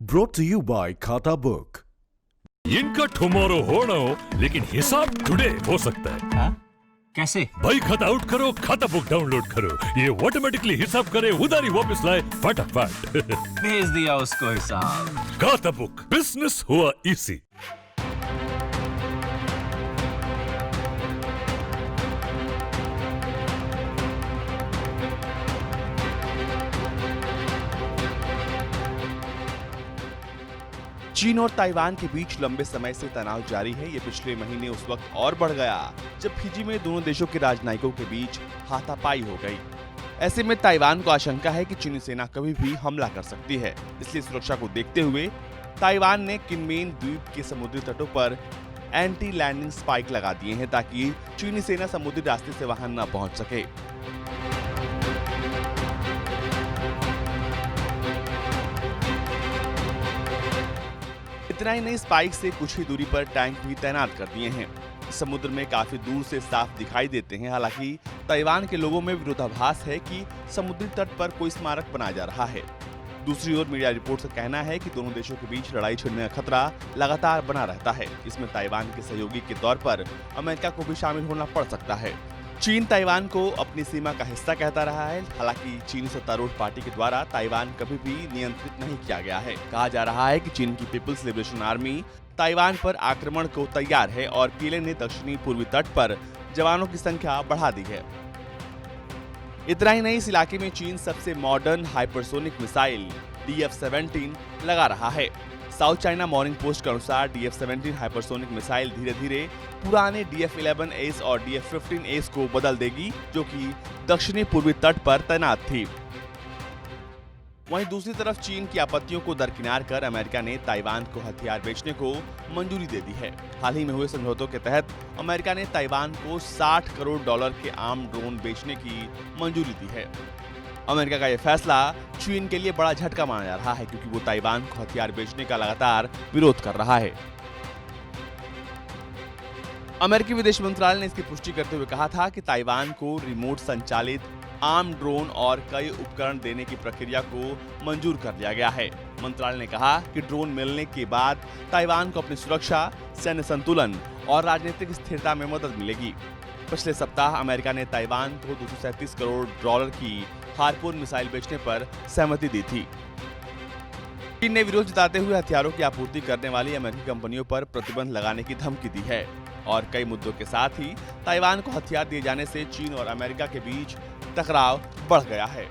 Brought to you by खाता book. इनका tomorrow होना हो लेकिन हिसाब टुडे हो सकता है। हाँ? कैसे? भाई खाता आउट करो, खाता बुक डाउनलोड करो, ये ऑटोमेटिकली हिसाब करे, उधारी वापस लाए फटाफट। भेज दिया उसको हिसाब। खाता बुक, बिजनेस हुआ इजी। चीन और ताइवान के बीच लंबे समय से तनाव जारी है। ये पिछले महीने उस वक्त और बढ़ गया जब फिजी में दोनों देशों के राजनयिकों के बीच हाथापाई हो गई। ऐसे में ताइवान को आशंका है कि चीनी सेना कभी भी हमला कर सकती है। इसलिए सुरक्षा को देखते हुए ताइवान ने किनमेन द्वीप के समुद्री तटों पर एंटी लैंडिंग स्पाइक लगा दिए हैं ताकि चीनी सेना समुद्री रास्ते से वहां न पहुंच सके। इतना ही नहीं, स्पाइक से कुछ ही दूरी पर टैंक भी तैनात कर दिए हैं। समुद्र में काफी दूर से साफ दिखाई देते हैं। हालांकि ताइवान के लोगों में विरोधाभास है कि समुद्री तट पर कोई स्मारक बनाया जा रहा है। दूसरी ओर मीडिया रिपोर्ट का कहना है कि दोनों देशों के बीच लड़ाई छिड़ने का खतरा लगातार बना रहता है। इसमें ताइवान के सहयोगी के तौर पर अमेरिका को भी शामिल होना पड़ सकता है। चीन ताइवान को अपनी सीमा का हिस्सा कहता रहा है। हालांकि चीनी सत्तारूढ़ पार्टी के द्वारा ताइवान कभी भी नियंत्रित नहीं किया गया है। कहा जा रहा है कि चीन की पीपल्स लिबरेशन आर्मी ताइवान पर आक्रमण को तैयार है और पीएलए ने दक्षिणी पूर्वी तट पर जवानों की संख्या बढ़ा दी है। इतना ही नहीं, इस इलाके में चीन सबसे मॉडर्न हाइपरसोनिक मिसाइल DF-17 लगा रहा है। साउथ चाइना मॉर्निंग पोस्ट के अनुसार DF-17 हाइपरसोनिक मिसाइल धीरे धीरे पुराने DF-11 और DF-15 को बदल देगी, जो कि दक्षिणी पूर्वी तट पर तैनात थी। वहीं दूसरी तरफ चीन की आपत्तियों को दरकिनार कर अमेरिका ने ताइवान को हथियार बेचने को मंजूरी दे दी है। हाल ही में हुए समझौतों के तहत अमेरिका ने ताइवान को $60 करोड़ के आर्म ड्रोन बेचने की मंजूरी दी है। अमेरिका का यह फैसला चीन के लिए बड़ा झटका माना जा रहा है, क्योंकि वो ताइवान को हथियार बेचने का लगातार विरोध कर रहा है। अमेरिकी विदेश मंत्रालय ने इसकी पुष्टि करते हुए कहा था कि ताइवान को रिमोट संचालित आर्म ड्रोन और कई उपकरण देने की प्रक्रिया को मंजूर कर लिया गया है। मंत्रालय ने कहा कि ड्रोन मिलने के बाद ताइवान को अपनी सुरक्षा, सैन्य संतुलन और राजनीतिक स्थिरता में मदद मिलेगी। पिछले सप्ताह अमेरिका ने ताइवान को $237 करोड़ की हार्पून मिसाइल बेचने पर सहमति दी थी। चीन ने विरोध जताते हुए हथियारों की आपूर्ति करने वाली अमेरिकी कंपनियों पर प्रतिबंध लगाने की धमकी दी है और कई मुद्दों के साथ ही ताइवान को हथियार दिए जाने से चीन और अमेरिका के बीच टकराव बढ़ गया है।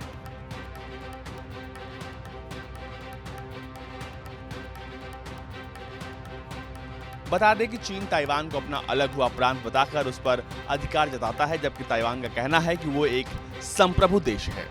बता दें कि चीन ताइवान को अपना अलग हुआ प्रांत बताकर उस पर अधिकार जताता है, जबकि ताइवान का कहना है कि वो एक संप्रभु देश है।